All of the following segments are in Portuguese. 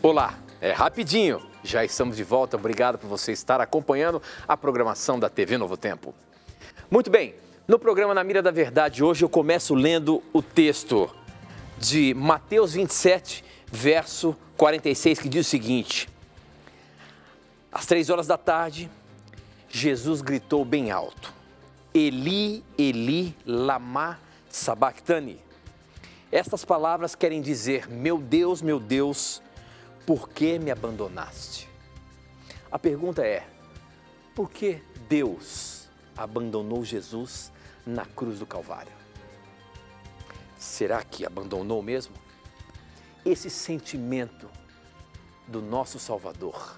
Olá, é rapidinho, já estamos de volta, obrigado por você estar acompanhando a programação da TV Novo Tempo. Muito bem, no programa Na Mira da Verdade, hoje eu começo lendo o texto de Mateus 27, verso 46, que diz o seguinte: às 3 horas da tarde, Jesus gritou bem alto: Eli, Eli, lama sabachthani. Estas palavras querem dizer: meu Deus, por que me abandonaste? A pergunta é: por que Deus abandonou Jesus na cruz do Calvário? Será que abandonou mesmo? Esse sentimento do nosso Salvador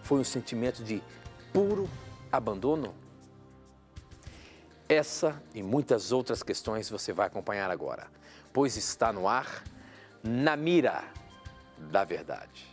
foi um sentimento de puro abandono? Essa e muitas outras questões você vai acompanhar agora, pois está no ar Na Mira da Verdade.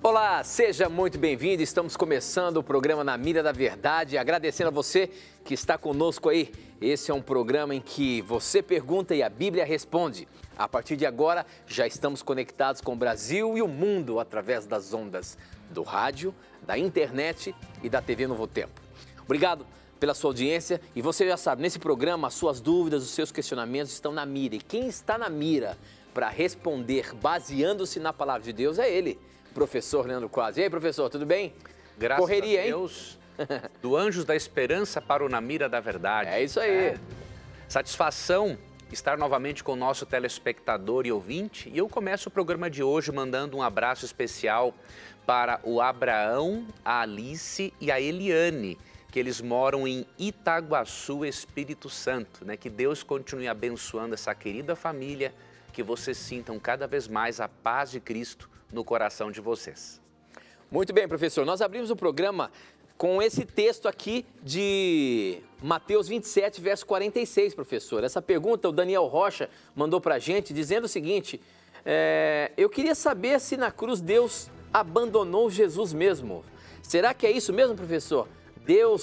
Olá, seja muito bem-vindo. Estamos começando o programa Na Mira da Verdade, agradecendo a você que está conosco aí. Esse é um programa em que você pergunta e a Bíblia responde. A partir de agora, já estamos conectados com o Brasil e o mundo através das ondas do rádio, da internet e da TV Novo Tempo. Obrigado pela sua audiência e você já sabe, nesse programa, as suas dúvidas, os seus questionamentos estão na mira. E quem está na mira para responder baseando-se na palavra de Deus é ele, professor Leandro Quadros. E aí, professor, tudo bem? Graças Correria, a Deus, do Anjos da Esperança para o Na Mira da Verdade. É isso aí. Satisfação estar novamente com o nosso telespectador e ouvinte. E eu começo o programa de hoje mandando um abraço especial para o Abraão, a Alice e a Eliane, que eles moram em Itaguaçu, Espírito Santo, né? Que Deus continue abençoando essa querida família, que vocês sintam cada vez mais a paz de Cristo no coração de vocês. Muito bem, professor. Nós abrimos o programa com esse texto aqui de Mateus 27, verso 46, professor. Essa pergunta o Daniel Rocha mandou para a gente, dizendo o seguinte: eu queria saber se na cruz Deus abandonou Jesus mesmo. Será que é isso mesmo, professor?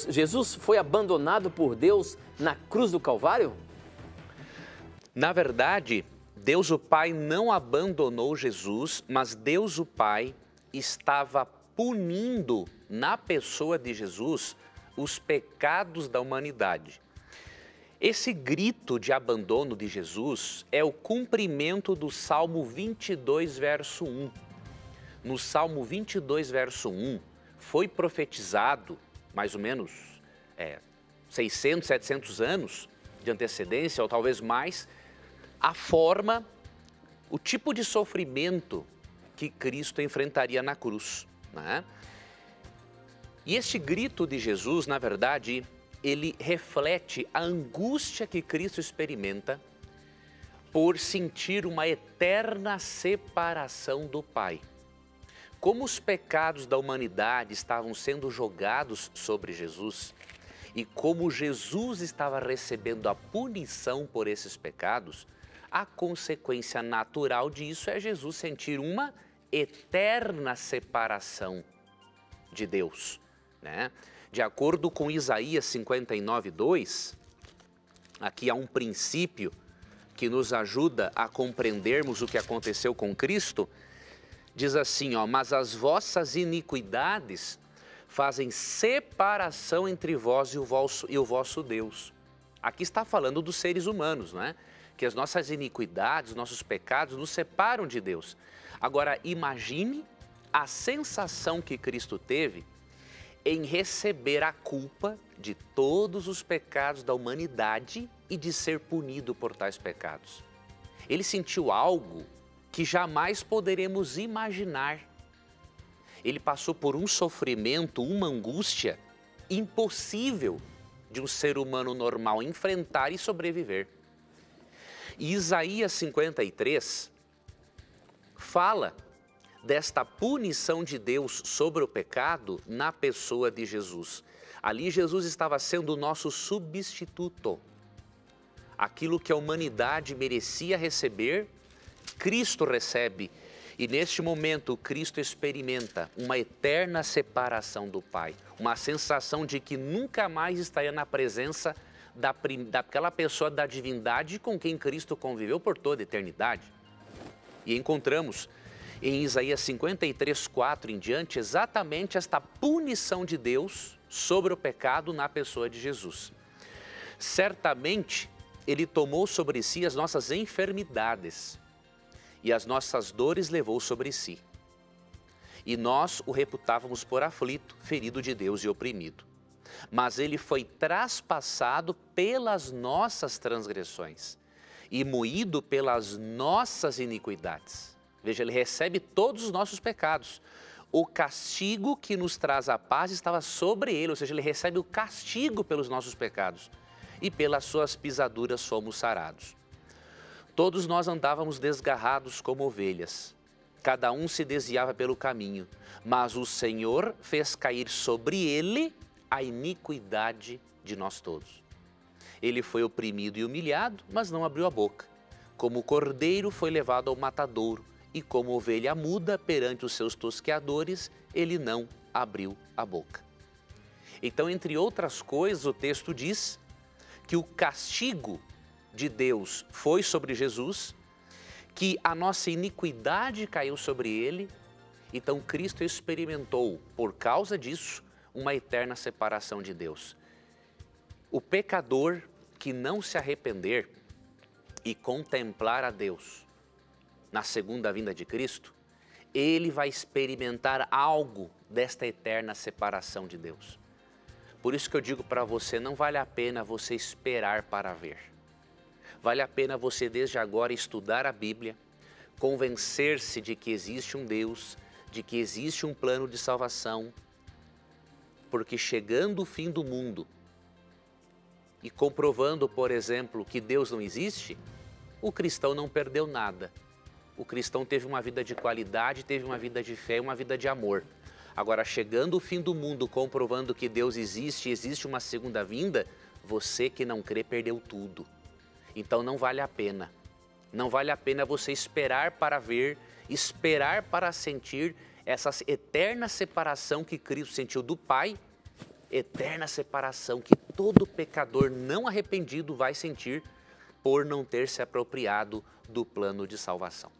Jesus foi abandonado por Deus na cruz do Calvário? Na verdade, Deus o Pai não abandonou Jesus, mas Deus o Pai estava punindo na pessoa de Jesus os pecados da humanidade. Esse grito de abandono de Jesus é o cumprimento do Salmo 22, verso 1. No Salmo 22, verso 1, foi profetizado, mais ou menos 600, 700 anos de antecedência, ou talvez mais, a forma, o tipo de sofrimento que Cristo enfrentaria na cruz, né? E este grito de Jesus, na verdade, ele reflete a angústia que Cristo experimenta por sentir uma eterna separação do Pai. Como os pecados da humanidade estavam sendo jogados sobre Jesus e como Jesus estava recebendo a punição por esses pecados, a consequência natural disso é Jesus sentir uma eterna separação de Deus, né? De acordo com Isaías 59, 2, aqui há um princípio que nos ajuda a compreendermos o que aconteceu com Cristo. Diz assim, mas as vossas iniquidades fazem separação entre vós e o vosso Deus. Aqui está falando dos seres humanos, não é? Que as nossas iniquidades, nossos pecados nos separam de Deus. Agora, imagine a sensação que Cristo teve em receber a culpa de todos os pecados da humanidade e de ser punido por tais pecados. Ele sentiu algo que jamais poderemos imaginar. Ele passou por um sofrimento, uma angústia impossível de um ser humano normal enfrentar e sobreviver. E Isaías 53 fala desta punição de Deus sobre o pecado na pessoa de Jesus. Ali Jesus estava sendo o nosso substituto. Aquilo que a humanidade merecia receber, Cristo recebe. E neste momento, Cristo experimenta uma eterna separação do Pai. Uma sensação de que nunca mais estaria na presença daquela pessoa da divindade com quem Cristo conviveu por toda a eternidade. E encontramos em Isaías 53, 4 em diante, exatamente esta punição de Deus sobre o pecado na pessoa de Jesus. Certamente, Ele tomou sobre si as nossas enfermidades e as nossas dores levou sobre si. E nós o reputávamos por aflito, ferido de Deus e oprimido. Mas Ele foi traspassado pelas nossas transgressões e moído pelas nossas iniquidades. Veja, Ele recebe todos os nossos pecados. O castigo que nos traz a paz estava sobre Ele, ou seja, Ele recebe o castigo pelos nossos pecados. E pelas suas pisaduras fomos sarados. Todos nós andávamos desgarrados como ovelhas. Cada um se desviava pelo caminho. Mas o Senhor fez cair sobre Ele a iniquidade de nós todos. Ele foi oprimido e humilhado, mas não abriu a boca. Como cordeiro foi levado ao matadouro. E como ovelha muda perante os seus tosqueadores, ele não abriu a boca. Então, entre outras coisas, o texto diz que o castigo de Deus foi sobre Jesus, que a nossa iniquidade caiu sobre ele, então Cristo experimentou, por causa disso, uma eterna separação de Deus. O pecador que não se arrepender e contemplar a Deus na segunda vinda de Cristo, ele vai experimentar algo desta eterna separação de Deus. Por isso que eu digo para você, não vale a pena você esperar para ver. Vale a pena você desde agora estudar a Bíblia, convencer-se de que existe um Deus, de que existe um plano de salvação, porque chegando o fim do mundo e comprovando, por exemplo, que Deus não existe, o cristão não perdeu nada. O cristão teve uma vida de qualidade, teve uma vida de fé e uma vida de amor. Agora, chegando o fim do mundo, comprovando que Deus existe e existe uma segunda vinda, você que não crê perdeu tudo. Então não vale a pena. Não vale a pena você esperar para ver, esperar para sentir essa eterna separação que Cristo sentiu do Pai, eterna separação que todo pecador não arrependido vai sentir por não ter se apropriado do plano de salvação.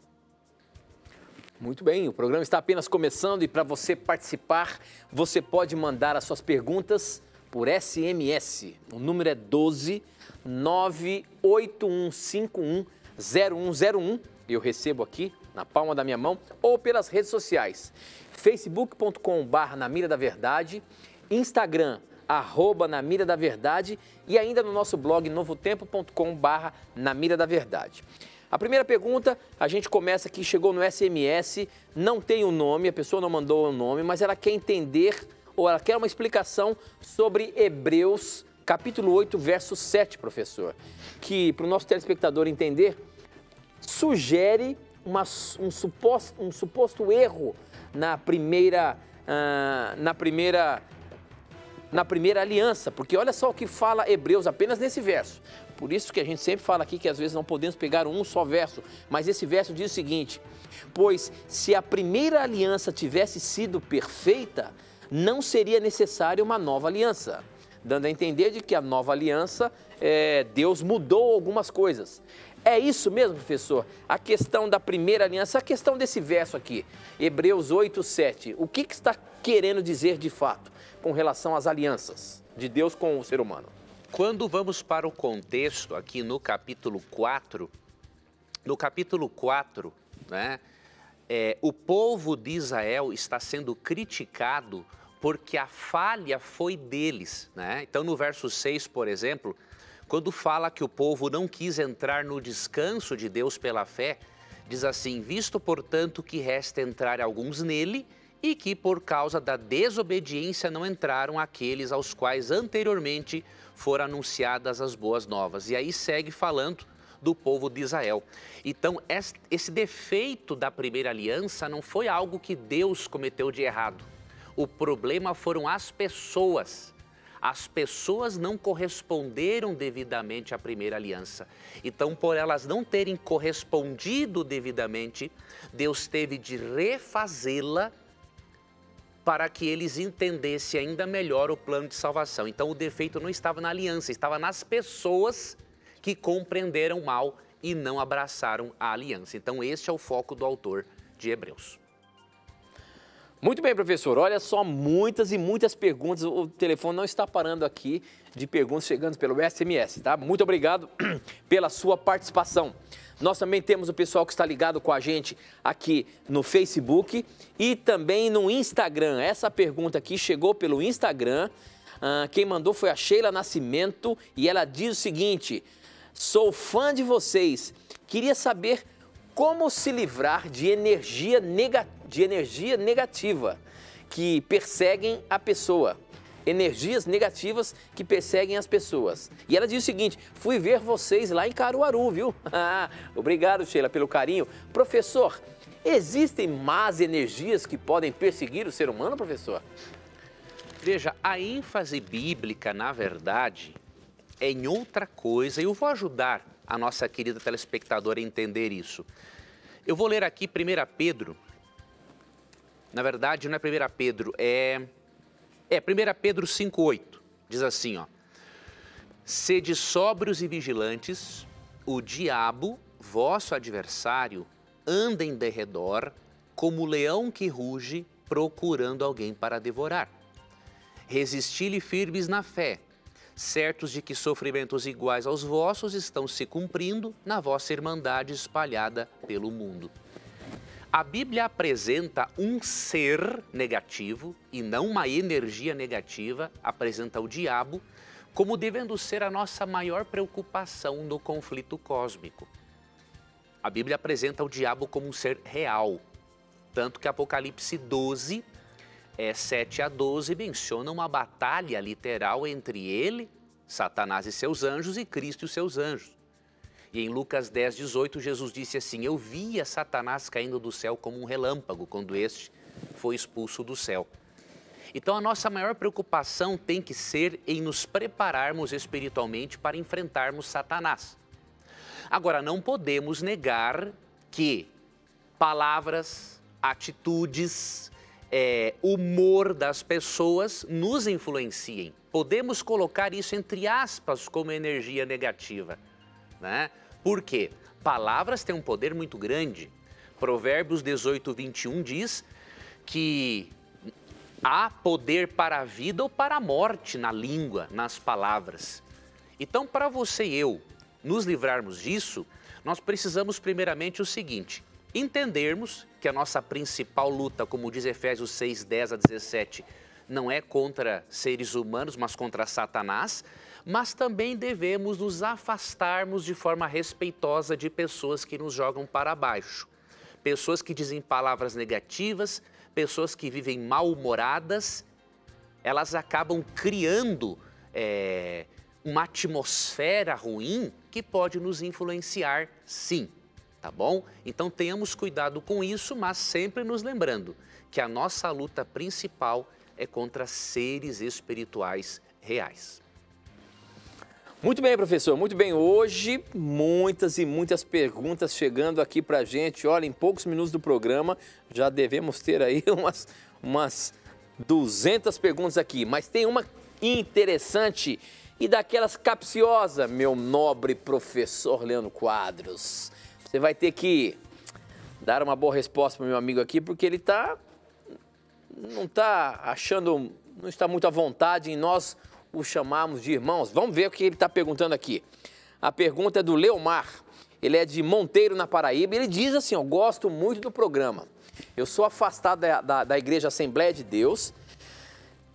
Muito bem, o programa está apenas começando e para você participar, você pode mandar as suas perguntas por SMS. O número é 12 98151 0101. Eu recebo aqui na palma da minha mão ou pelas redes sociais. facebook.com/, Na Mira da Verdade, Instagram, @Na Mira da Verdade e ainda no nosso blog novotempo.com/, Na Mira da Verdade. A primeira pergunta, a gente começa aqui, chegou no SMS, não tem o nome, a pessoa não mandou o nome, mas ela quer entender, ou ela quer uma explicação sobre Hebreus, capítulo 8, verso 7, professor, que, para o nosso telespectador entender, sugere um suposto erro na primeira aliança, porque olha só o que fala Hebreus apenas nesse verso. Por isso que a gente sempre fala aqui que às vezes não podemos pegar um só verso, mas esse verso diz o seguinte: pois se a primeira aliança tivesse sido perfeita, não seria necessária uma nova aliança. Dando a entender de que a nova aliança, Deus mudou algumas coisas. É isso mesmo, professor? A questão da primeira aliança, a questão desse verso aqui, Hebreus 8, 7, o que está querendo dizer de fato com relação às alianças de Deus com o ser humano? Quando vamos para o contexto aqui no capítulo 4, né, o povo de Israel está sendo criticado porque a falha foi deles, né? Então no verso 6, por exemplo, quando fala que o povo não quis entrar no descanso de Deus pela fé, diz assim: visto portanto que resta entrar alguns nele, e que por causa da desobediência não entraram aqueles aos quais anteriormente foram anunciadas as boas novas. E aí segue falando do povo de Israel. Então, esse defeito da primeira aliança não foi algo que Deus cometeu de errado. O problema foram as pessoas. As pessoas não corresponderam devidamente à primeira aliança. Então, por elas não terem correspondido devidamente, Deus teve de refazê-la para que eles entendessem ainda melhor o plano de salvação. Então, o defeito não estava na aliança, estava nas pessoas que compreenderam mal e não abraçaram a aliança. Então, este é o foco do autor de Hebreus. Muito bem, professor. Olha só, muitas e muitas perguntas. O telefone não está parando aqui de perguntas chegando pelo SMS, tá? Muito obrigado pela sua participação. Nós também temos o pessoal que está ligado com a gente aqui no Facebook e também no Instagram. Essa pergunta aqui chegou pelo Instagram. Quem mandou foi a Sheila Nascimento e ela diz o seguinte: sou fã de vocês. Queria saber como se livrar de energia negativa que perseguem a pessoa. Energias negativas que perseguem as pessoas. E ela diz o seguinte: fui ver vocês lá em Caruaru, viu? Obrigado, Sheila, pelo carinho. Professor, existem más energias que podem perseguir o ser humano, professor? Veja, a ênfase bíblica, na verdade, é em outra coisa. E eu vou ajudar a nossa querida telespectadora a entender isso. Eu vou ler aqui 1 Pedro. Na verdade, não é 1 Pedro, é 1 Pedro 5,8. Diz assim, ó: sede sóbrios e vigilantes, o diabo, vosso adversário, anda em derredor, como leão que ruge, procurando alguém para devorar. Resisti-lhe firmes na fé, certos de que sofrimentos iguais aos vossos estão se cumprindo na vossa irmandade espalhada pelo mundo. A Bíblia apresenta um ser negativo e não uma energia negativa, apresenta o diabo como devendo ser a nossa maior preocupação no conflito cósmico. A Bíblia apresenta o diabo como um ser real, tanto que Apocalipse 12, 7 a 12, menciona uma batalha literal entre ele, Satanás e seus anjos, e Cristo e os seus anjos. E em Lucas 10, 18, Jesus disse assim: eu via Satanás caindo do céu como um relâmpago, quando este foi expulso do céu. Então a nossa maior preocupação tem que ser em nos prepararmos espiritualmente para enfrentarmos Satanás. Agora, não podemos negar que palavras, atitudes, humor das pessoas nos influenciem. Podemos colocar isso entre aspas como energia negativa, né? Por quê? Palavras têm um poder muito grande. Provérbios 18, 21 diz que há poder para a vida ou para a morte na língua, nas palavras. Então, para você e eu nos livrarmos disso, nós precisamos primeiramente o seguinte: entendermos que a nossa principal luta, como diz Efésios 6, 10 a 17, não é contra seres humanos, mas contra Satanás, mas também devemos nos afastarmos de forma respeitosa de pessoas que nos jogam para baixo, pessoas que dizem palavras negativas, pessoas que vivem mal-humoradas. Elas acabam criando uma atmosfera ruim que pode nos influenciar, sim. Tá bom? Então tenhamos cuidado com isso, mas sempre nos lembrando que a nossa luta principal é contra seres espirituais reais. Muito bem, professor, muito bem. Hoje, muitas e muitas perguntas chegando aqui pra gente. Olha, em poucos minutos do programa, já devemos ter aí umas 200 perguntas aqui. Mas tem uma interessante e daquelas capciosa, meu nobre professor Leandro Quadros. Você vai ter que dar uma boa resposta para o meu amigo aqui, porque ele não está muito à vontade em nós o chamarmos de irmãos. Vamos ver o que ele está perguntando aqui. A pergunta é do Leomar. Ele é de Monteiro, na Paraíba. Ele diz assim: eu gosto muito do programa. Eu sou afastado da Igreja Assembleia de Deus,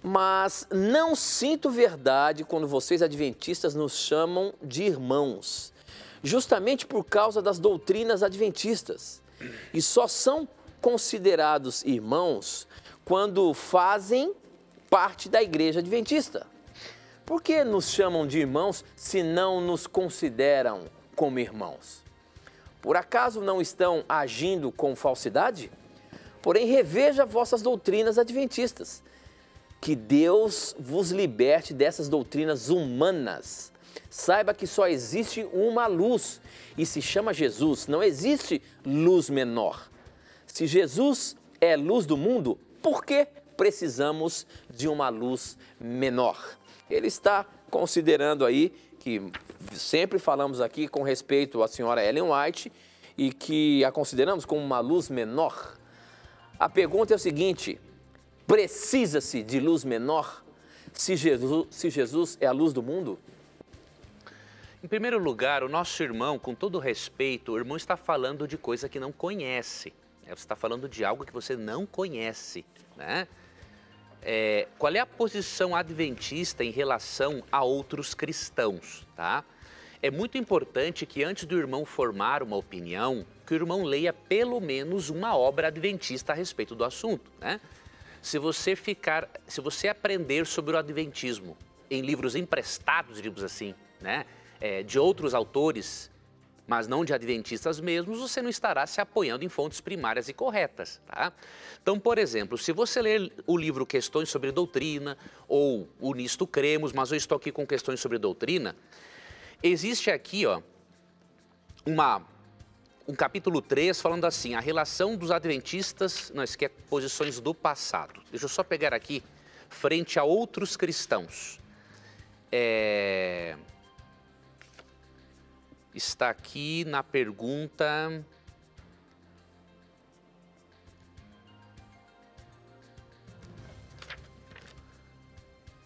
mas não sinto verdade quando vocês adventistas nos chamam de irmãos, justamente por causa das doutrinas adventistas. E só são considerados irmãos quando fazem parte da igreja adventista. Por que nos chamam de irmãos se não nos consideram como irmãos? Por acaso não estão agindo com falsidade? Porém, reveja vossas doutrinas adventistas. Que Deus vos liberte dessas doutrinas humanas. Saiba que só existe uma luz e se chama Jesus. Não existe luz menor. Se Jesus é luz do mundo, por que precisamos de uma luz menor? Ele está considerando aí que sempre falamos aqui com respeito à senhora Ellen White e que a consideramos como uma luz menor. A pergunta é o seguinte: precisa-se de luz menor se Jesus é a luz do mundo? Em primeiro lugar, o nosso irmão, com todo respeito, o irmão está falando de coisa que não conhece. Você está falando de algo que você não conhece, né? Qual é a posição adventista em relação a outros cristãos, tá? É muito importante que antes do irmão formar uma opinião, que o irmão leia pelo menos uma obra adventista a respeito do assunto, né? Se você aprender sobre o adventismo em livros emprestados, digamos assim, né, de outros autores, mas não de adventistas mesmos, você não estará se apoiando em fontes primárias e corretas, tá? Então, por exemplo, se você ler o livro Questões sobre Doutrina ou o Nisto Cremos, mas eu estou aqui com questões sobre doutrina, existe aqui, ó, um capítulo 3 falando assim, a relação dos adventistas, não, isso aqui é posições do passado. Deixa eu só pegar aqui, frente a outros cristãos. Está aqui na pergunta...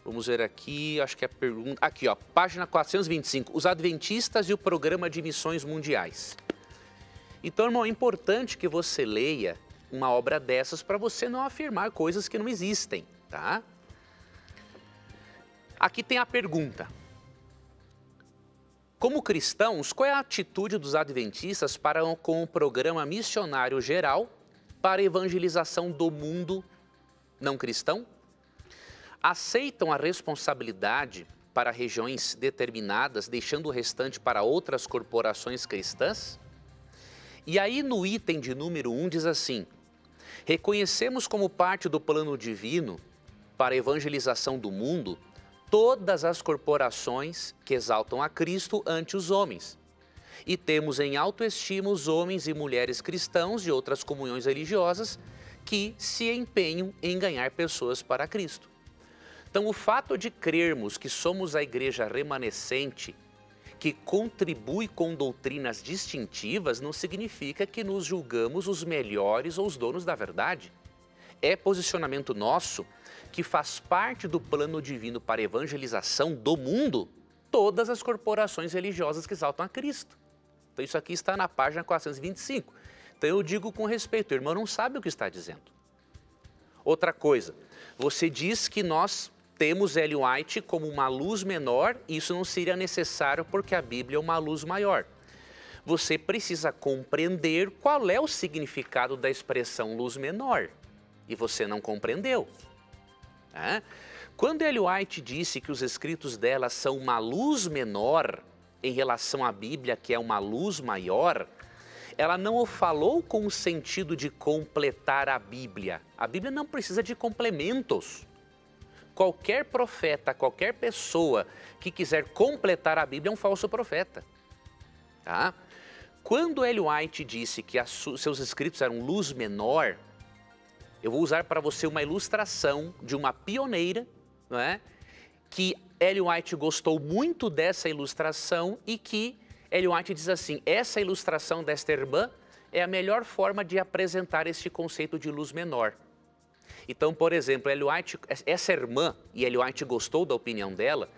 Vamos ver aqui, acho que é a pergunta... Aqui, ó, página 425, os adventistas e o programa de missões mundiais. Então, irmão, é importante que você leia uma obra dessas para você não afirmar coisas que não existem, tá? Aqui tem a pergunta. Como cristãos, qual é a atitude dos adventistas com o programa missionário geral para a evangelização do mundo não cristão? Aceitam a responsabilidade para regiões determinadas, deixando o restante para outras corporações cristãs? E aí no item de número 1 diz assim, reconhecemos como parte do plano divino para a evangelização do mundo todas as corporações que exaltam a Cristo ante os homens. E temos em autoestima os homens e mulheres cristãos de outras comunhões religiosas que se empenham em ganhar pessoas para Cristo. Então, o fato de crermos que somos a igreja remanescente, que contribui com doutrinas distintivas, não significa que nos julgamos os melhores ou os donos da verdade. É posicionamento nosso que faz parte do plano divino para a evangelização do mundo, todas as corporações religiosas que exaltam a Cristo. Então isso aqui está na página 425. Então eu digo com respeito, o irmão não sabe o que está dizendo. Outra coisa, você diz que nós temos Ellen White como uma luz menor, e isso não seria necessário porque a Bíblia é uma luz maior. Você precisa compreender qual é o significado da expressão luz menor, e você não compreendeu. Quando Ellen White disse que os escritos dela são uma luz menor em relação à Bíblia, que é uma luz maior, ela não o falou com o sentido de completar a Bíblia. A Bíblia não precisa de complementos. Qualquer profeta, qualquer pessoa que quiser completar a Bíblia é um falso profeta. Tá? Quando Ellen White disse que seus escritos eram luz menor, eu vou usar para você uma ilustração de uma pioneira, não é? Que Ellen White gostou muito dessa ilustração e que Ellen White diz assim, essa ilustração desta irmã é a melhor forma de apresentar este conceito de luz menor. Então, por exemplo, Ellen White, essa irmã, e Ellen White gostou da opinião dela,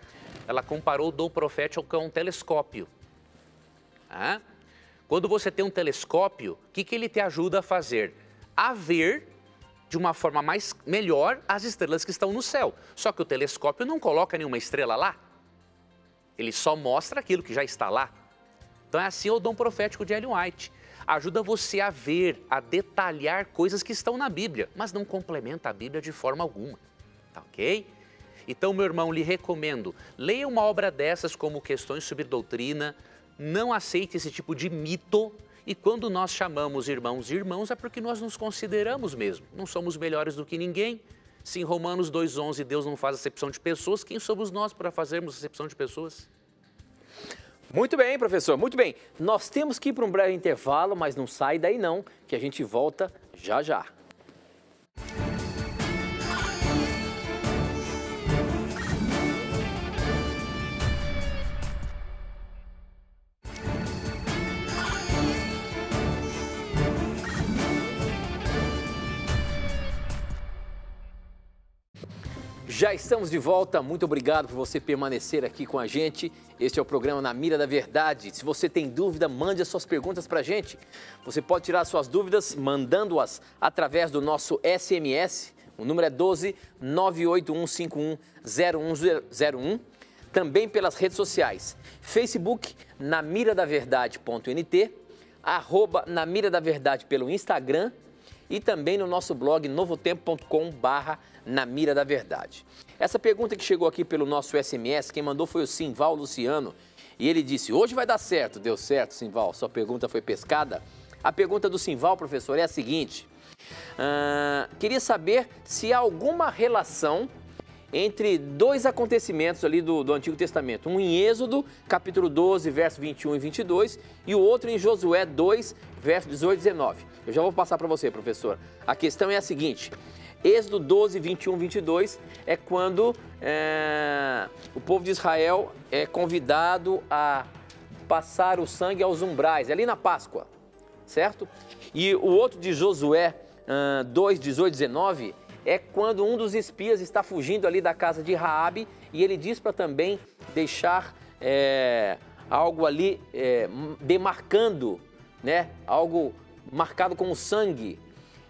ela comparou o dom profético com um telescópio. Quando você tem um telescópio, o que ele te ajuda a fazer? A ver de uma forma melhor as estrelas que estão no céu. Só que o telescópio não coloca nenhuma estrela lá. Ele só mostra aquilo que já está lá. Então é assim o dom profético de Ellen White. ajuda você a ver, a detalhar coisas que estão na Bíblia, mas não complementa a Bíblia de forma alguma, tá ok? Então, meu irmão, lhe recomendo, leia uma obra dessas como Questões sobre Doutrina, não aceite esse tipo de mito, e quando nós chamamos irmãos de irmãos é porque nós nos consideramos mesmo, não somos melhores do que ninguém. Se em Romanos 2,11 Deus não faz acepção de pessoas, quem somos nós para fazermos acepção de pessoas? Muito bem, professor, muito bem. Nós temos que ir para um breve intervalo, mas não sai daí não, que a gente volta já já. Já estamos de volta, muito obrigado por você permanecer aqui com a gente. Este é o programa Na Mira da Verdade. Se você tem dúvida, mande as suas perguntas para a gente. Você pode tirar as suas dúvidas mandando-as através do nosso SMS. O número é 12 98151 0101. Também pelas redes sociais. Facebook, namiradaverdade.nt, @ Na Mira da Verdade pelo Instagram e também no nosso blog novotempo.com/Na Mira da Verdade. Essa pergunta que chegou aqui pelo nosso SMS, quem mandou foi o Simval Luciano, e ele disse: hoje vai dar certo. Deu certo, Simval, sua pergunta foi pescada. A pergunta do Simval, professor, é a seguinte: queria saber se há alguma relação entre dois acontecimentos ali do Antigo Testamento, um em Êxodo, capítulo 12, verso 21 e 22, e o outro em Josué 2, verso 18 e 19. Eu já vou passar para você, professor. A questão é a seguinte: Êxodo 12, 21 e 22 é quando o povo de Israel é convidado a passar o sangue aos umbrais, ali na Páscoa, certo? E o outro de Josué 2, 18 e 19 é quando um dos espias está fugindo ali da casa de Raabe e ele diz para também deixar algo ali demarcando, né? Algo marcado com sangue.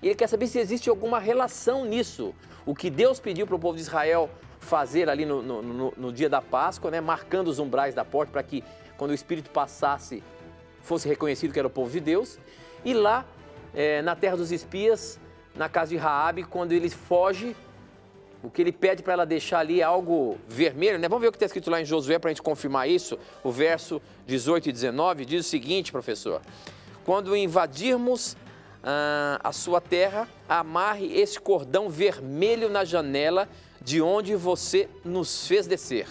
E ele quer saber se existe alguma relação nisso. O que Deus pediu para o povo de Israel fazer ali no dia da Páscoa, né? Marcando os umbrais da porta para que quando o Espírito passasse fosse reconhecido que era o povo de Deus. E lá na terra dos espias, na casa de Raabe, quando ele foge, o que ele pede para ela deixar ali é algo vermelho, né? Vamos ver o que está escrito lá em Josué para a gente confirmar isso. O verso 18 e 19 diz o seguinte, professor: quando invadirmos a sua terra, amarre esse cordão vermelho na janela de onde você nos fez descer.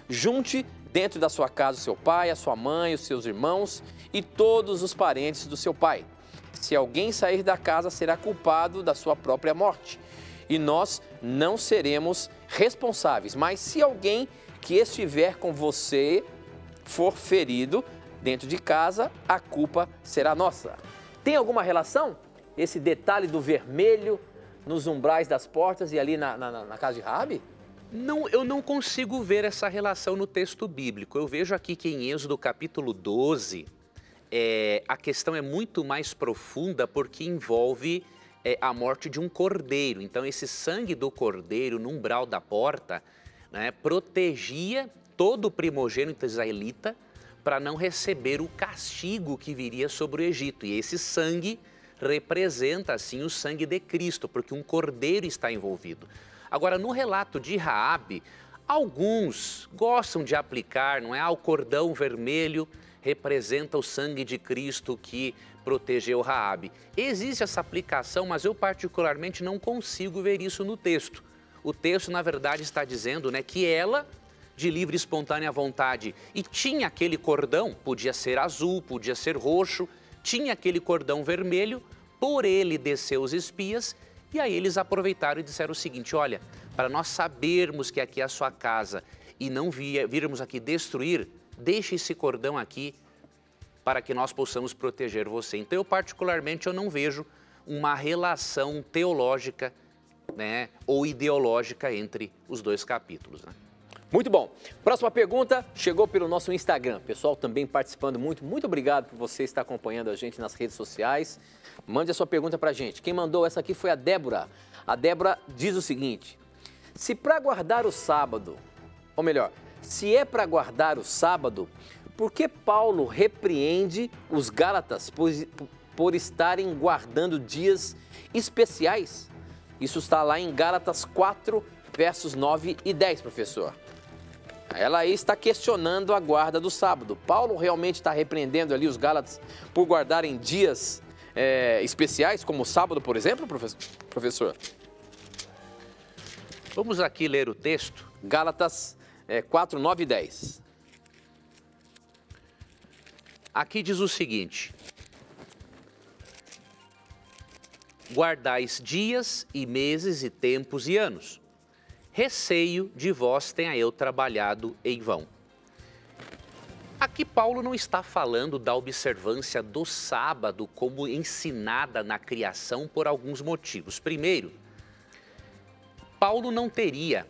Junte dentro da sua casa o seu pai, a sua mãe, os seus irmãos e todos os parentes do seu pai. Se alguém sair da casa, será culpado da sua própria morte. E nós não seremos responsáveis. Mas se alguém que estiver com você for ferido dentro de casa, a culpa será nossa. Tem alguma relação? Esse detalhe do vermelho nos umbrais das portas e ali na casa de Raabe? Não, eu não consigo ver essa relação no texto bíblico. Eu vejo aqui que em Êxodo capítulo 12... a questão é muito mais profunda porque envolve a morte de um cordeiro. Então, esse sangue do cordeiro no umbral da porta, né, protegia todo o primogênito israelita para não receber o castigo que viria sobre o Egito. E esse sangue representa, assim, o sangue de Cristo, porque um cordeiro está envolvido. Agora, no relato de Raabe, alguns gostam de aplicar, não é, o cordão vermelho representa o sangue de Cristo que protegeu Raabe. Existe essa aplicação, mas eu particularmente não consigo ver isso no texto. O texto, na verdade, está dizendo, né, que ela, de livre e espontânea vontade, e tinha aquele cordão, podia ser azul, podia ser roxo, tinha aquele cordão vermelho, por ele desceu os espias, e aí eles aproveitaram e disseram o seguinte: olha, para nós sabermos que aqui é a sua casa e não virmos aqui destruir, deixe esse cordão aqui para que nós possamos proteger você. Então, eu particularmente eu não vejo uma relação teológica, né, ou ideológica entre os dois capítulos, né? Muito bom. Próxima pergunta chegou pelo nosso Instagram. Pessoal também participando muito. Muito obrigado por você estar acompanhando a gente nas redes sociais. Mande a sua pergunta para a gente. Quem mandou essa aqui foi a Débora. A Débora diz o seguinte: se para guardar o sábado, ou melhor, se é para guardar o sábado, por que Paulo repreende os Gálatas por estarem guardando dias especiais? Isso está lá em Gálatas 4, versos 9 e 10, professor. Ela aí está questionando a guarda do sábado. Paulo realmente está repreendendo ali os Gálatas por guardarem dias especiais, como o sábado, por exemplo, professor? Vamos aqui ler o texto. Gálatas 4, 9 e 10. Aqui diz o seguinte: guardais dias e meses e tempos e anos. Receio de vós tenha eu trabalhado em vão. Aqui Paulo não está falando da observância do sábado como ensinada na criação por alguns motivos. Primeiro, Paulo não teria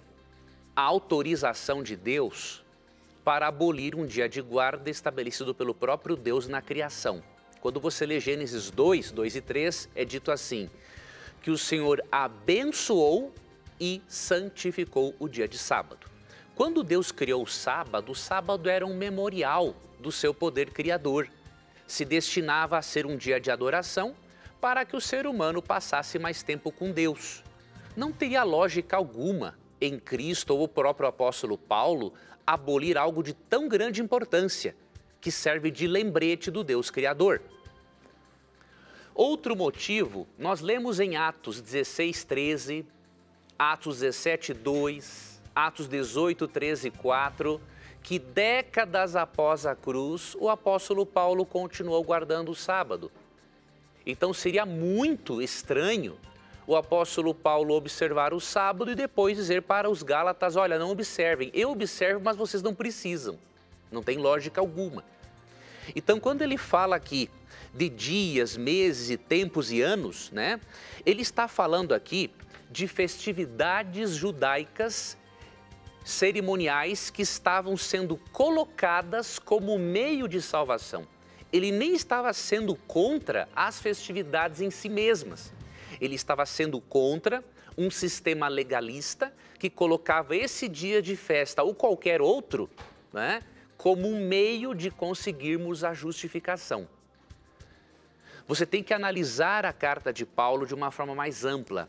a autorização de Deus para abolir um dia de guarda estabelecido pelo próprio Deus na criação. Quando você lê Gênesis 2, 2 e 3, é dito assim, que o Senhor abençoou e santificou o dia de sábado. Quando Deus criou o sábado era um memorial do seu poder criador. Se destinava a ser um dia de adoração para que o ser humano passasse mais tempo com Deus. Não teria lógica alguma em Cristo ou o próprio apóstolo Paulo abolir algo de tão grande importância, que serve de lembrete do Deus Criador. Outro motivo, nós lemos em Atos 16, 13, Atos 17, 2, Atos 18, 13 e 4, que décadas após a cruz, o apóstolo Paulo continuou guardando o sábado. Então seria muito estranho o apóstolo Paulo observar o sábado e depois dizer para os Gálatas, olha, não observem, eu observo, mas vocês não precisam. Não tem lógica alguma. Então, quando ele fala aqui de dias, meses e tempos e anos, né, ele está falando aqui de festividades judaicas cerimoniais que estavam sendo colocadas como meio de salvação. Ele nem estava sendo contra as festividades em si mesmas. Ele estava sendo contra um sistema legalista que colocava esse dia de festa ou qualquer outro, né, como um meio de conseguirmos a justificação. Você tem que analisar a carta de Paulo de uma forma mais ampla.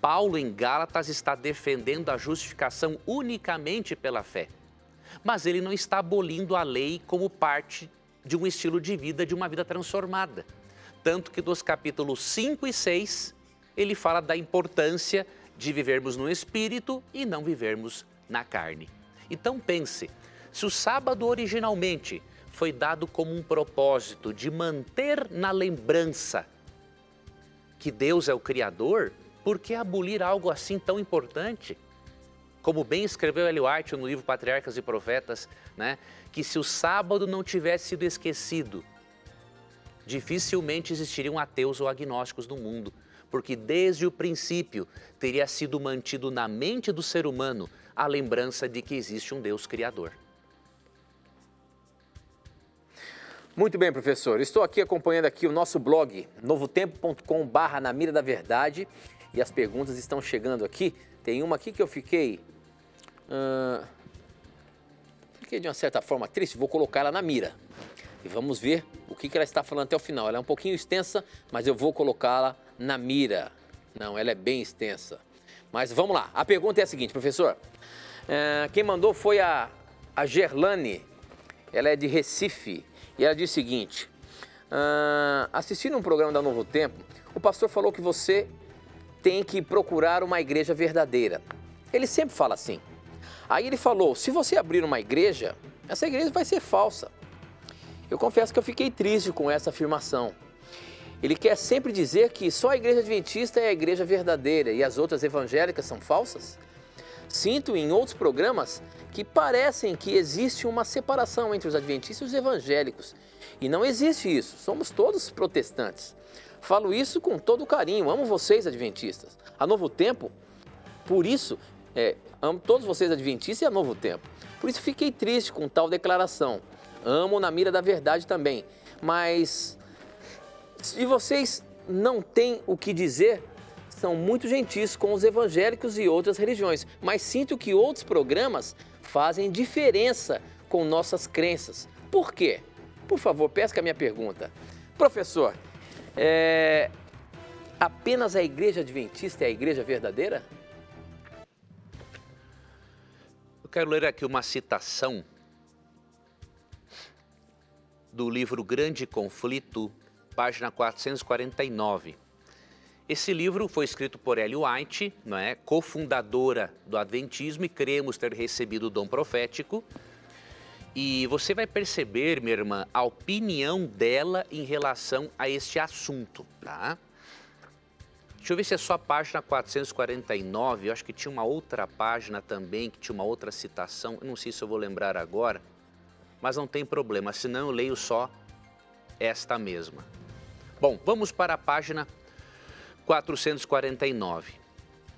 Paulo em Gálatas está defendendo a justificação unicamente pela fé. Mas ele não está abolindo a lei como parte de um estilo de vida, de uma vida transformada. Tanto que nos capítulos 5 e 6, ele fala da importância de vivermos no Espírito e não vivermos na carne. Então pense, se o sábado originalmente foi dado como um propósito de manter na lembrança que Deus é o Criador, por que abolir algo assim tão importante? Como bem escreveu Ellen White no livro Patriarcas e Profetas, né, que se o sábado não tivesse sido esquecido, dificilmente existiriam ateus ou agnósticos no mundo, porque desde o princípio teria sido mantido na mente do ser humano a lembrança de que existe um Deus Criador. Muito bem, professor. Estou aqui acompanhando aqui o nosso blog, novotempo.com/na mira da verdade, e as perguntas estão chegando aqui. Tem uma aqui que eu fiquei de uma certa forma triste, vou colocar ela na mira. E vamos ver o que ela está falando até o final. Ela é um pouquinho extensa, mas eu vou colocá-la na mira. Não, ela é bem extensa. Mas vamos lá. A pergunta é a seguinte, professor. Quem mandou foi a Gerlane. Ela é de Recife. E ela diz o seguinte. Assistindo um programa da Novo Tempo, o pastor falou que você tem que procurar uma igreja verdadeira. Ele sempre fala assim. Aí ele falou, se você abrir uma igreja, essa igreja vai ser falsa. Eu confesso que eu fiquei triste com essa afirmação. Ele quer sempre dizer que só a igreja adventista é a igreja verdadeira e as outras evangélicas são falsas? Sinto em outros programas que parecem que existe uma separação entre os adventistas e os evangélicos. E não existe isso, somos todos protestantes. Falo isso com todo carinho, amo vocês adventistas. A Novo Tempo, por isso, amo todos vocês adventistas e a Novo Tempo. Por isso fiquei triste com tal declaração. Amo na mira da verdade também. Mas se vocês não têm o que dizer, são muito gentis com os evangélicos e outras religiões. Mas sinto que outros programas fazem diferença com nossas crenças. Por quê? Por favor, pesca a minha pergunta. Professor, apenas a igreja adventista é a igreja verdadeira? Eu quero ler aqui uma citação do livro Grande Conflito, página 449. Esse livro foi escrito por Ellen White, não é? Cofundadora do Adventismo, e cremos ter recebido o dom profético. E você vai perceber, minha irmã, a opinião dela em relação a este assunto, tá? Deixa eu ver se é só a página 449, eu acho que tinha uma outra página também, que tinha uma outra citação, eu não sei se eu vou lembrar agora, mas não tem problema, senão eu leio só esta mesma. Bom, vamos para a página 449.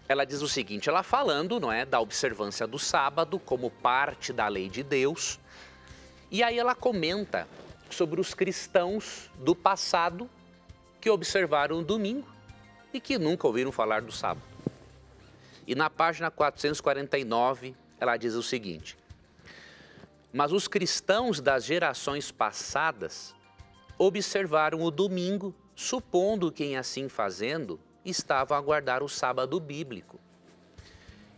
Ela diz o seguinte, ela falando, não é, da observância do sábado como parte da lei de Deus, e aí ela comenta sobre os cristãos do passado que observaram o domingo e que nunca ouviram falar do sábado. E na página 449, ela diz o seguinte, mas os cristãos das gerações passadas observaram o domingo, supondo que em assim fazendo, estavam a guardar o sábado bíblico.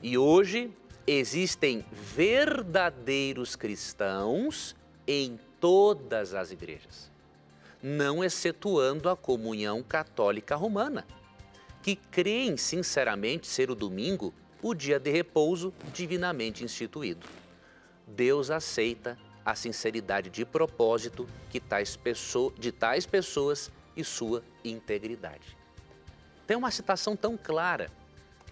E hoje existem verdadeiros cristãos em todas as igrejas, não excetuando a comunhão católica romana, que creem sinceramente ser o domingo o dia de repouso divinamente instituído. Deus aceita a sinceridade de propósito de tais pessoas e sua integridade. Tem uma citação tão clara,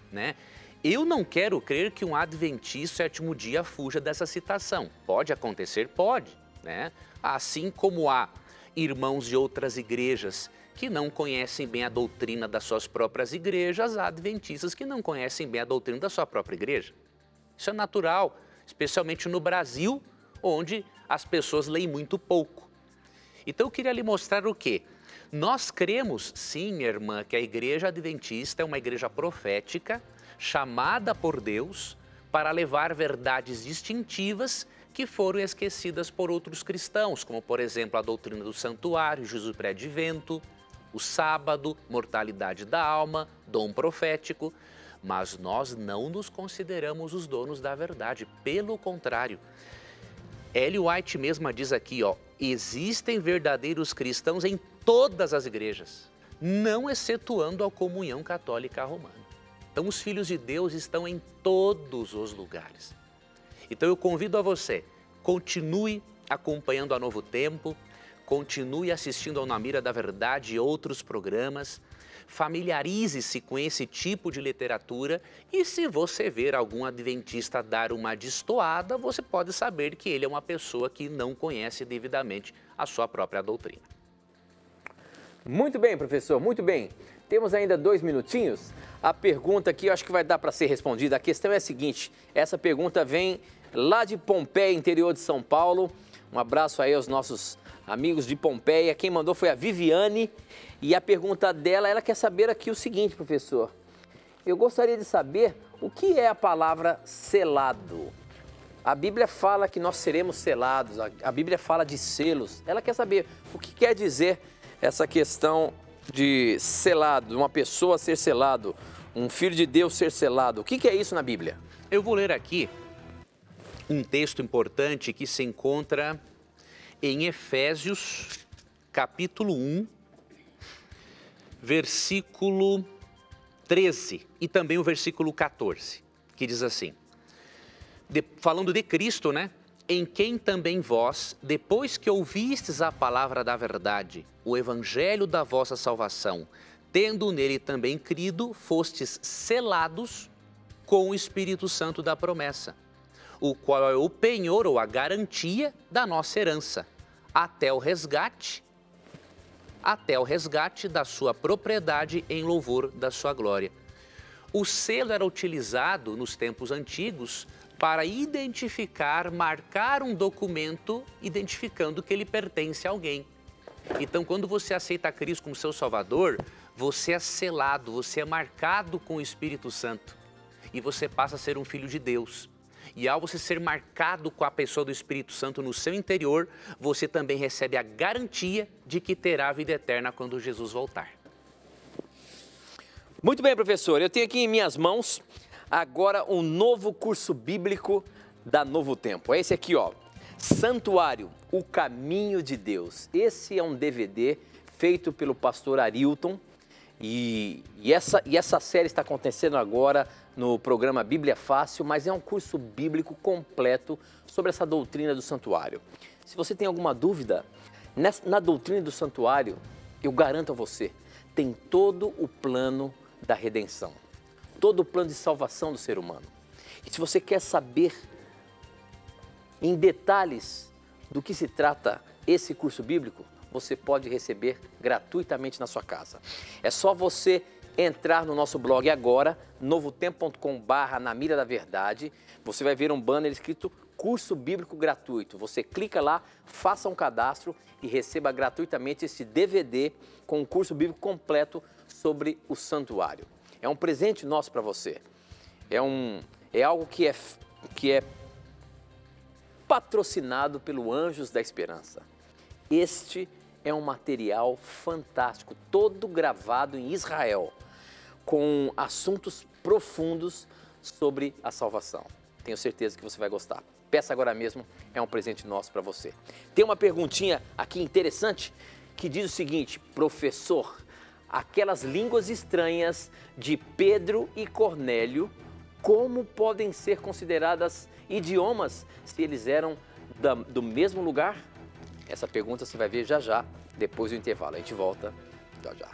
né? Eu não quero crer que um adventista sétimo dia fuja dessa citação. Pode acontecer? Pode, né? Assim como há irmãos de outras igrejas que não conhecem bem a doutrina das suas próprias igrejas, há adventistas que não conhecem bem a doutrina da sua própria igreja. Isso é natural, especialmente no Brasil, onde as pessoas leem muito pouco. Então eu queria lhe mostrar o quê? Nós cremos, sim, minha irmã, que a igreja adventista é uma igreja profética, chamada por Deus para levar verdades distintivas que foram esquecidas por outros cristãos, como, por exemplo, a doutrina do santuário, Jesus pré-advento, o sábado, mortalidade da alma, dom profético. Mas nós não nos consideramos os donos da verdade, pelo contrário. Ellen White mesma diz aqui, ó, existem verdadeiros cristãos em todas as igrejas, não excetuando a comunhão católica romana. Então os filhos de Deus estão em todos os lugares. Então eu convido a você, continue acompanhando a Novo Tempo, continue assistindo ao Na Mira da Verdade e outros programas, familiarize-se com esse tipo de literatura e se você ver algum adventista dar uma destoada, você pode saber que ele é uma pessoa que não conhece devidamente a sua própria doutrina. Muito bem, professor, muito bem. Temos ainda 2 minutinhos. A pergunta aqui eu acho que vai dar para ser respondida. A questão é a seguinte, essa pergunta vem lá de Pompeia, interior de São Paulo. Um abraço aí aos nossos amigos de Pompeia. Quem mandou foi a Viviane. E a pergunta dela, ela quer saber aqui o seguinte, professor. Eu gostaria de saber o que é a palavra selado. A Bíblia fala que nós seremos selados, a Bíblia fala de selos. Ela quer saber o que quer dizer essa questão de selado, uma pessoa ser selado, um filho de Deus ser selado. O que é isso na Bíblia? Eu vou ler aqui um texto importante que se encontra em Efésios, capítulo 1, versículo 13 e também o versículo 14, que diz assim, falando de Cristo, né? Em quem também vós, depois que ouvistes a palavra da verdade, o evangelho da vossa salvação, tendo nele também crido, fostes selados com o Espírito Santo da promessa, o qual é o penhor ou a garantia da nossa herança, até o resgate da sua propriedade em louvor da sua glória. O selo era utilizado nos tempos antigos para identificar, marcar um documento identificando que ele pertence a alguém. Então, quando você aceita Cristo como seu Salvador, você é selado, você é marcado com o Espírito Santo e você passa a ser um filho de Deus. E ao você ser marcado com a pessoa do Espírito Santo no seu interior, você também recebe a garantia de que terá a vida eterna quando Jesus voltar. Muito bem, professor. Eu tenho aqui em minhas mãos agora um novo curso bíblico da Novo Tempo. É esse aqui, ó. Santuário, o caminho de Deus. Esse é um DVD feito pelo pastor Arilton e essa série está acontecendo agora no programa Bíblia Fácil, mas é um curso bíblico completo sobre essa doutrina do santuário. Se você tem alguma dúvida, na doutrina do santuário, eu garanto a você, tem todo o plano da redenção, todo o plano de salvação do ser humano. E se você quer saber em detalhes do que se trata esse curso bíblico, você pode receber gratuitamente na sua casa. É só você entrar no nosso blog agora, novotempo.com/na mira da verdade. Você vai ver um banner escrito curso bíblico gratuito. Você clica lá, faça um cadastro e receba gratuitamente esse DVD com um curso bíblico completo sobre o santuário. É um presente nosso para você. É algo que é patrocinado pelo Anjos da Esperança. Este é um material fantástico, todo gravado em Israel, com assuntos profundos sobre a salvação. Tenho certeza que você vai gostar. Peça agora mesmo, é um presente nosso para você. Tem uma perguntinha aqui interessante que diz o seguinte: professor, aquelas línguas estranhas de Pedro e Cornélio, como podem ser consideradas idiomas se eles eram do mesmo lugar? Essa pergunta você vai ver já já, depois do intervalo. A gente volta já já.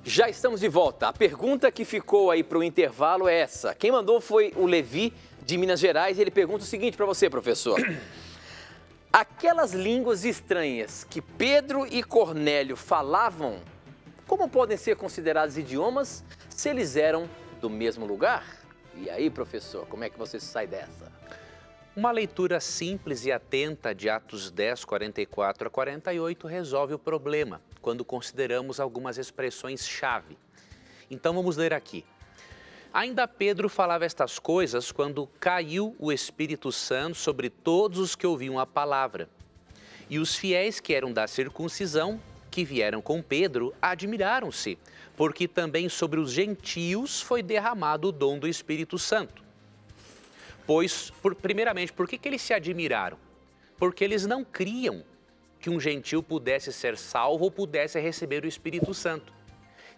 Já estamos de volta. A pergunta que ficou aí para o intervalo é essa. Quem mandou foi o Levi, de Minas Gerais, e ele pergunta o seguinte para você, professor. Aquelas línguas estranhas que Pedro e Cornélio falavam, como podem ser considerados idiomas se eles eram do mesmo lugar? E aí, professor, como é que você sai dessa? Uma leitura simples e atenta de Atos 10, 44 a 48 resolve o problema, quando consideramos algumas expressões-chave. Então vamos ler aqui. Ainda Pedro falava estas coisas quando caiu o Espírito Santo sobre todos os que ouviam a palavra. E os fiéis que eram da circuncisão, que vieram com Pedro, admiraram-se, porque também sobre os gentios foi derramado o dom do Espírito Santo. Pois, primeiramente, por que eles se admiraram? Porque eles não criam que um gentio pudesse ser salvo ou pudesse receber o Espírito Santo.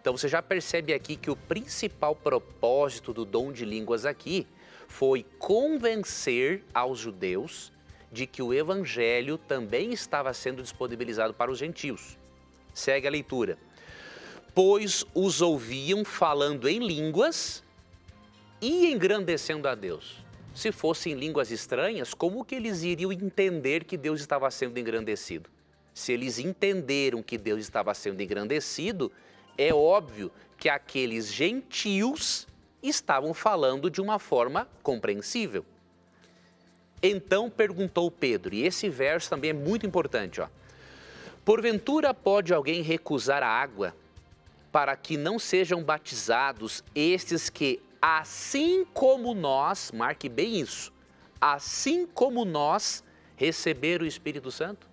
Então você já percebe aqui que o principal propósito do dom de línguas aqui foi convencer aos judeus de que o evangelho também estava sendo disponibilizado para os gentios. Segue a leitura. Pois os ouviam falando em línguas e engrandecendo a Deus. Se fossem línguas estranhas, como que eles iriam entender que Deus estava sendo engrandecido? Se eles entenderam que Deus estava sendo engrandecido, é óbvio que aqueles gentios estavam falando de uma forma compreensível. Então perguntou Pedro, e esse verso também é muito importante, ó. Porventura pode alguém recusar a água para que não sejam batizados estes que, assim como nós, marque bem isso, assim como nós receberam o Espírito Santo?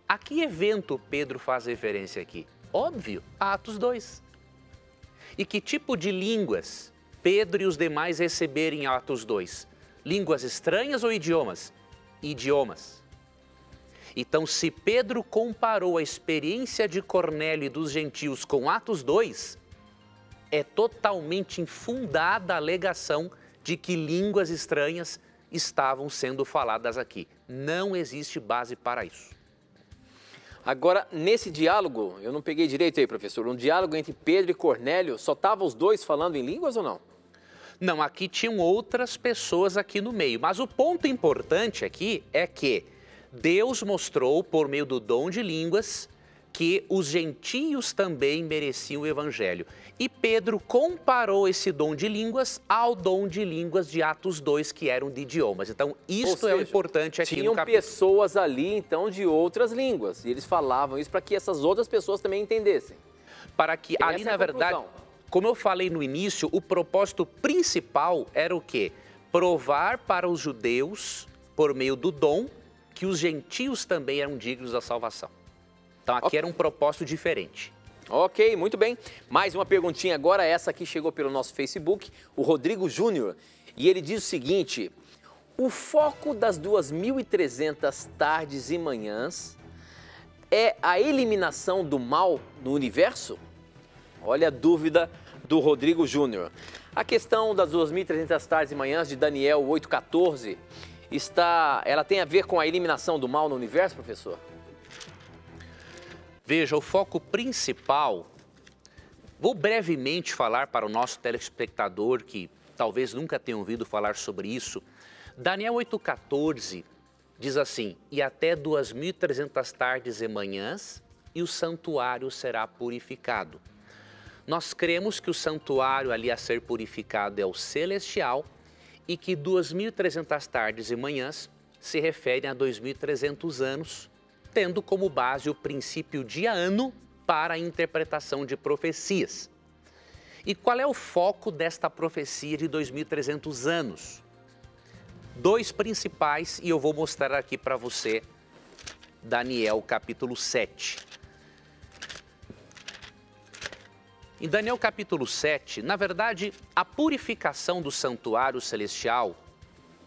A que evento Pedro faz referência aqui? Óbvio, Atos 2. E que tipo de línguas Pedro e os demais receberam em Atos 2? Línguas estranhas ou idiomas? Idiomas. Então, se Pedro comparou a experiência de Cornélio e dos gentios com Atos 2, é totalmente infundada a alegação de que línguas estranhas estavam sendo faladas aqui. Não existe base para isso. Agora, nesse diálogo, eu não peguei direito aí, professor, um diálogo entre Pedro e Cornélio, só estavam os dois falando em línguas ou não? Não, aqui tinham outras pessoas aqui no meio, mas o ponto importante aqui é que Deus mostrou, por meio do dom de línguas, que os gentios também mereciam o evangelho. E Pedro comparou esse dom de línguas ao dom de línguas de Atos 2, que eram de idiomas. Então, isto é o importante aqui no capítulo. Tinham pessoas ali, então, de outras línguas. E eles falavam isso para que essas outras pessoas também entendessem. Para que ali, na verdade, como eu falei no início, o propósito principal era o quê? Provar para os judeus, por meio do dom, que os gentios também eram dignos da salvação. Então, aqui era um propósito diferente. Ok, muito bem. Mais uma perguntinha agora, essa aqui chegou pelo nosso Facebook, o Rodrigo Júnior. E ele diz o seguinte: o foco das 2.300 tardes e manhãs é a eliminação do mal no universo? Olha a dúvida do Rodrigo Júnior. A questão das 2.300 tardes e manhãs de Daniel 8,14, ela tem a ver com a eliminação do mal no universo, professor? Veja, o foco principal, vou brevemente falar para o nosso telespectador que talvez nunca tenha ouvido falar sobre isso. Daniel 8,14 diz assim: e até 2.300 tardes e manhãs e o santuário será purificado. Nós cremos que o santuário ali a ser purificado é o celestial e que 2.300 tardes e manhãs se referem a 2.300 anos, tendo como base o princípio de ano para a interpretação de profecias. E qual é o foco desta profecia de 2.300 anos? Dois principais, e eu vou mostrar aqui para você, Daniel capítulo 7. Em Daniel capítulo 7, na verdade, a purificação do santuário celestial,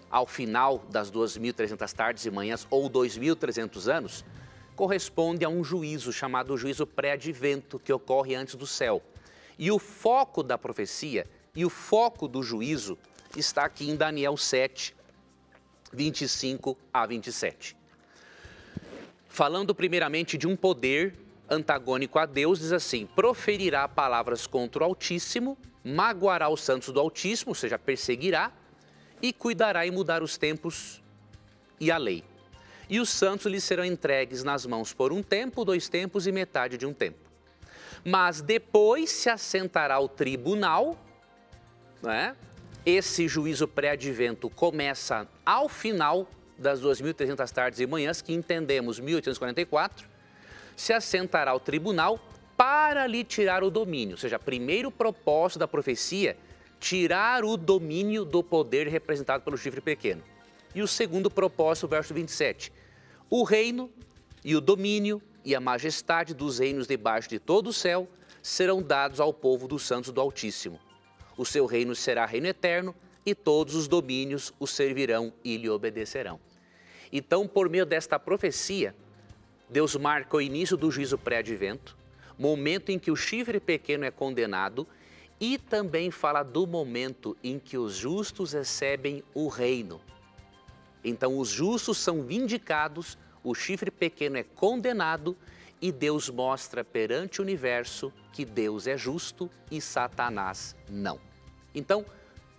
ao final das 2.300 tardes e manhãs, ou 2.300 anos, corresponde a um juízo chamado juízo pré-advento, que ocorre antes do céu. E o foco da profecia e o foco do juízo está aqui em Daniel 7, 25 a 27. Falando primeiramente de um poder antagônico a Deus, diz assim: proferirá palavras contra o Altíssimo, magoará os santos do Altíssimo, ou seja, perseguirá, e cuidará em mudar os tempos e a lei. E os santos lhes serão entregues nas mãos por um tempo, 2 tempos e metade de um tempo. Mas depois se assentará o tribunal, né? Esse juízo pré-advento começa ao final das 2.300 tardes e manhãs, que entendemos 1844, se assentará o tribunal para lhe tirar o domínio. Ou seja, primeiro propósito da profecia, tirar o domínio do poder representado pelo chifre pequeno. E o segundo propósito, verso 27, o reino e o domínio e a majestade dos reinos debaixo de todo o céu serão dados ao povo dos santos do Altíssimo. O seu reino será reino eterno e todos os domínios o servirão e lhe obedecerão. Então, por meio desta profecia, Deus marca o início do juízo pré-advento, momento em que o chifre pequeno é condenado, e também fala do momento em que os justos recebem o reino. Então, os justos são vindicados, o chifre pequeno é condenado e Deus mostra perante o universo que Deus é justo e Satanás não. Então,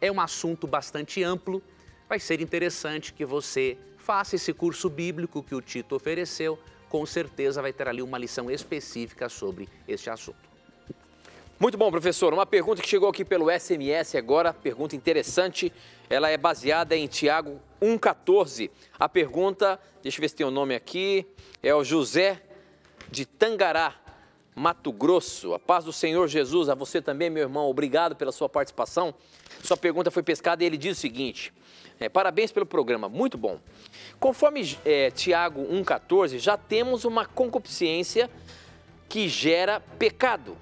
é um assunto bastante amplo, vai ser interessante que você faça esse curso bíblico que o Tito ofereceu, com certeza vai ter ali uma lição específica sobre este assunto. Muito bom, professor. Uma pergunta que chegou aqui pelo SMS agora, pergunta interessante, ela é baseada em Tiago 1,14. A pergunta, deixa eu ver se tem o nome aqui, é o José de Tangará, Mato Grosso. A paz do Senhor Jesus, a você também, meu irmão, obrigado pela sua participação. Sua pergunta foi pescada e ele diz o seguinte: parabéns pelo programa, muito bom. Conforme Tiago 1,14, já temos uma concupiscência que gera pecado.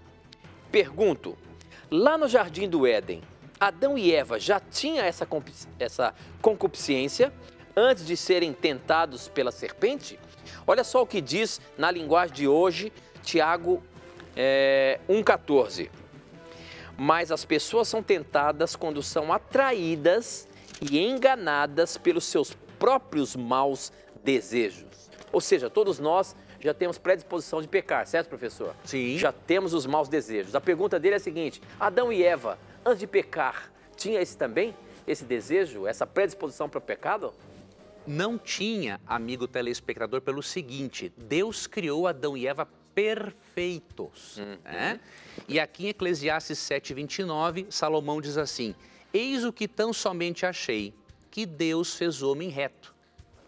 Pergunto, lá no Jardim do Éden, Adão e Eva já tinham essa concupiscência antes de serem tentados pela serpente? Olha só o que diz na linguagem de hoje, Tiago 1,14. Mas as pessoas são tentadas quando são atraídas e enganadas pelos seus próprios maus desejos. Ou seja, todos nós já temos predisposição de pecar, certo, professor? Sim. Já temos os maus desejos. A pergunta dele é a seguinte: Adão e Eva, antes de pecar, tinha esse desejo, essa predisposição para o pecado? Não tinha, amigo telespectador, pelo seguinte: Deus criou Adão e Eva perfeitos. Né? E aqui em Eclesiastes 7:29, Salomão diz assim: eis o que tão somente achei, que Deus fez o homem reto,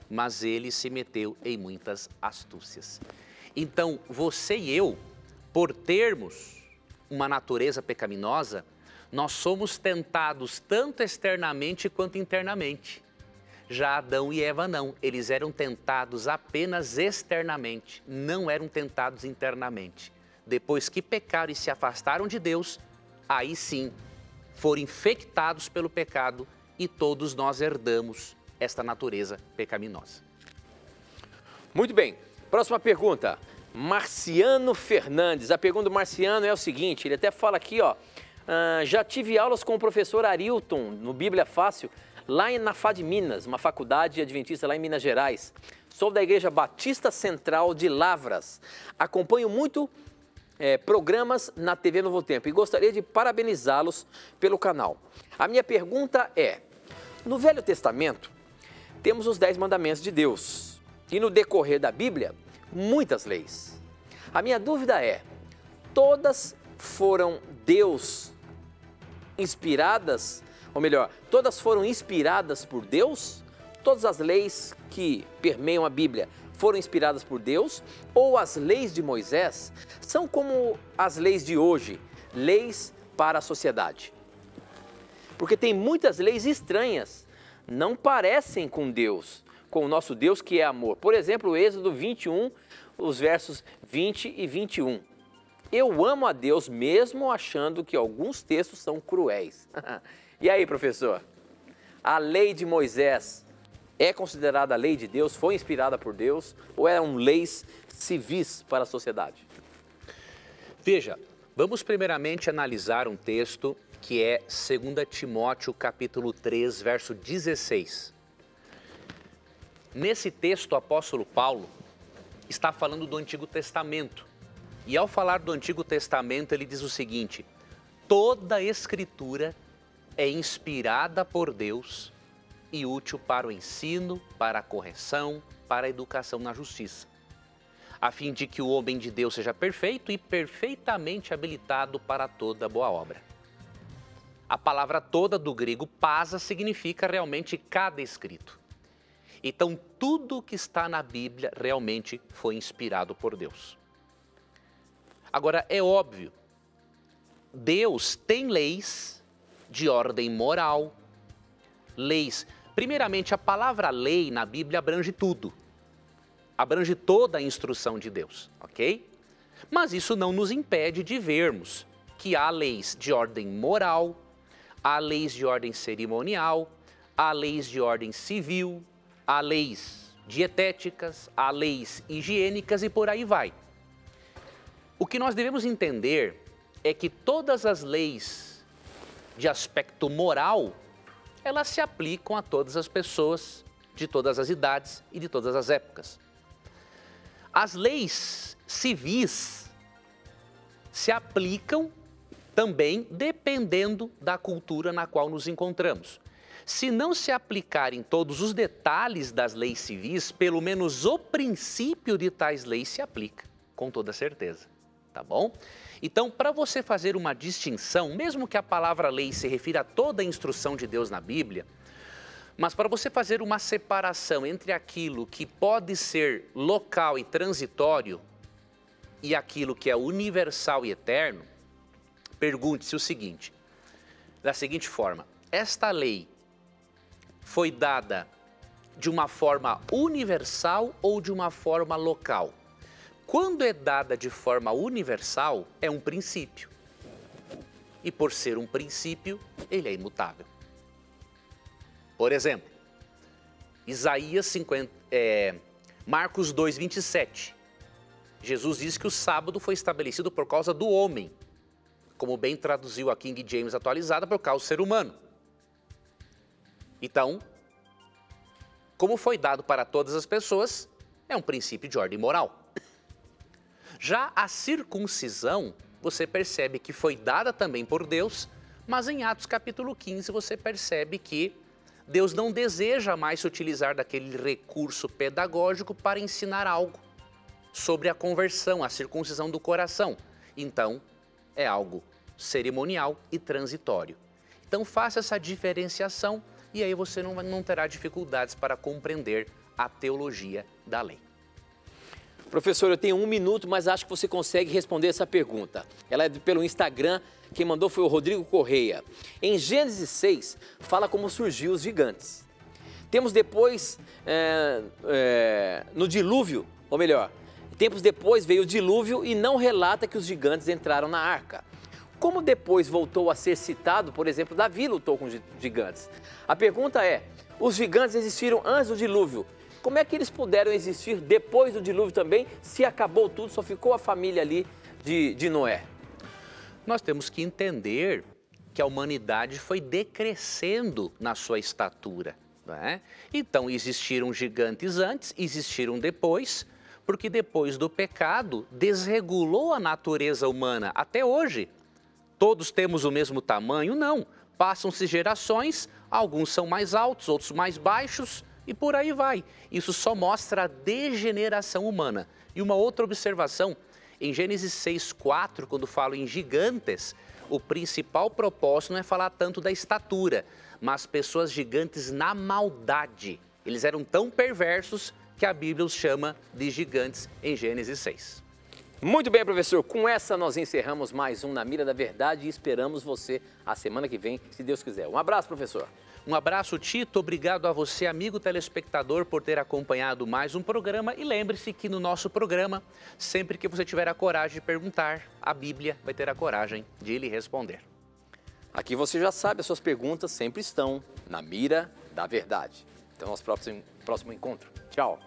mas ele se meteu em muitas astúcias. Então, você e eu, por termos uma natureza pecaminosa, nós somos tentados tanto externamente quanto internamente. Já Adão e Eva não, eles eram tentados apenas externamente, não eram tentados internamente. Depois que pecaram e se afastaram de Deus, aí sim, foram infectados pelo pecado e todos nós herdamos esta natureza pecaminosa. Muito bem, próxima pergunta. Marciano Fernandes. A pergunta do Marciano é o seguinte, ele até fala aqui, ó, já tive aulas com o professor Arilton no Bíblia Fácil, lá na FAD Minas, uma faculdade adventista lá em Minas Gerais. Sou da Igreja Batista Central de Lavras. Acompanho muito programas na TV Novo Tempo e gostaria de parabenizá-los pelo canal. A minha pergunta é, no Velho Testamento, temos os 10 mandamentos de Deus e no decorrer da Bíblia, muitas leis. A minha dúvida é, todas foram Deus inspiradas, ou melhor, todas foram inspiradas por Deus? Todas as leis que permeiam a Bíblia foram inspiradas por Deus? Ou as leis de Moisés são como as leis de hoje, leis para a sociedade? Porque tem muitas leis estranhas, não parecem com Deus, com o nosso Deus que é amor. Por exemplo, o Êxodo 21, os versos 20 e 21. Eu amo a Deus mesmo achando que alguns textos são cruéis. E aí, professor? A lei de Moisés é considerada a lei de Deus? Foi inspirada por Deus? Ou eram leis civis para a sociedade? Veja, vamos primeiramente analisar um texto que é 2 Timóteo capítulo 3, verso 16. Nesse texto, o apóstolo Paulo está falando do Antigo Testamento. E ao falar do Antigo Testamento, ele diz o seguinte: toda a Escritura é inspirada por Deus e útil para o ensino, para a correção, para a educação na justiça, a fim de que o homem de Deus seja perfeito e perfeitamente habilitado para toda boa obra. A palavra toda do grego pasa significa realmente cada escrito. Então, tudo que está na Bíblia realmente foi inspirado por Deus. Agora, é óbvio, Deus tem leis de ordem moral, leis. Primeiramente, a palavra lei na Bíblia abrange tudo, abrange toda a instrução de Deus, ok? Mas isso não nos impede de vermos que há leis de ordem moral, há leis de ordem cerimonial, há leis de ordem civil, há leis dietéticas, há leis higiênicas e por aí vai. O que nós devemos entender é que todas as leis de aspecto moral, elas se aplicam a todas as pessoas, de todas as idades e de todas as épocas. As leis civis se aplicam também dependendo da cultura na qual nos encontramos. Se não se aplicarem todos os detalhes das leis civis, pelo menos o princípio de tais leis se aplica, com toda certeza, tá bom? Então, para você fazer uma distinção, mesmo que a palavra lei se refira a toda a instrução de Deus na Bíblia, mas para você fazer uma separação entre aquilo que pode ser local e transitório e aquilo que é universal e eterno, pergunte-se o seguinte, da seguinte forma: esta lei foi dada de uma forma universal ou de uma forma local? Quando é dada de forma universal, é um princípio. E por ser um princípio, ele é imutável. Por exemplo, Marcos 2, 27. Jesus diz que o sábado foi estabelecido por causa do homem, como bem traduziu a King James atualizada, por causa do ser humano. Então, como foi dado para todas as pessoas, é um princípio de ordem moral. Já a circuncisão, você percebe que foi dada também por Deus, mas em Atos capítulo 15 você percebe que Deus não deseja mais se utilizar daquele recurso pedagógico para ensinar algo. sobre a conversão, a circuncisão do coração. Então, é algo cerimonial e transitório. Então, faça essa diferenciação e aí você não terá dificuldades para compreender a teologia da lei. Professor, eu tenho 1 minuto, mas acho que você consegue responder essa pergunta. Ela é pelo Instagram, quem mandou foi o Rodrigo Correia. Em Gênesis 6, fala como surgiu os gigantes. Temos depois, no dilúvio, ou melhor, tempos depois veio o dilúvio e não relata que os gigantes entraram na arca. Como depois voltou a ser citado, por exemplo, Davi lutou com gigantes? A pergunta é, os gigantes existiram antes do dilúvio? Como é que eles puderam existir depois do dilúvio também, se acabou tudo, só ficou a família ali de Noé? Nós temos que entender que a humanidade foi decrescendo na sua estatura, não é? Então, existiram gigantes antes, existiram depois, porque depois do pecado desregulou a natureza humana. Até hoje, todos temos o mesmo tamanho? Não. Passam-se gerações, alguns são mais altos, outros mais baixos, e por aí vai. Isso só mostra a degeneração humana. E uma outra observação, em Gênesis 6:4, quando falo em gigantes, o principal propósito não é falar tanto da estatura, mas pessoas gigantes na maldade. Eles eram tão perversos que a Bíblia os chama de gigantes em Gênesis 6. Muito bem, professor. Com essa nós encerramos mais um Na Mira da Verdade e esperamos você a semana que vem, se Deus quiser. Um abraço, professor. Um abraço, Tito. Obrigado a você, amigo telespectador, por ter acompanhado mais um programa. E lembre-se que no nosso programa, sempre que você tiver a coragem de perguntar, a Bíblia vai ter a coragem de lhe responder. Aqui você já sabe, as suas perguntas sempre estão na mira da verdade. Até o nosso próximo encontro. Tchau.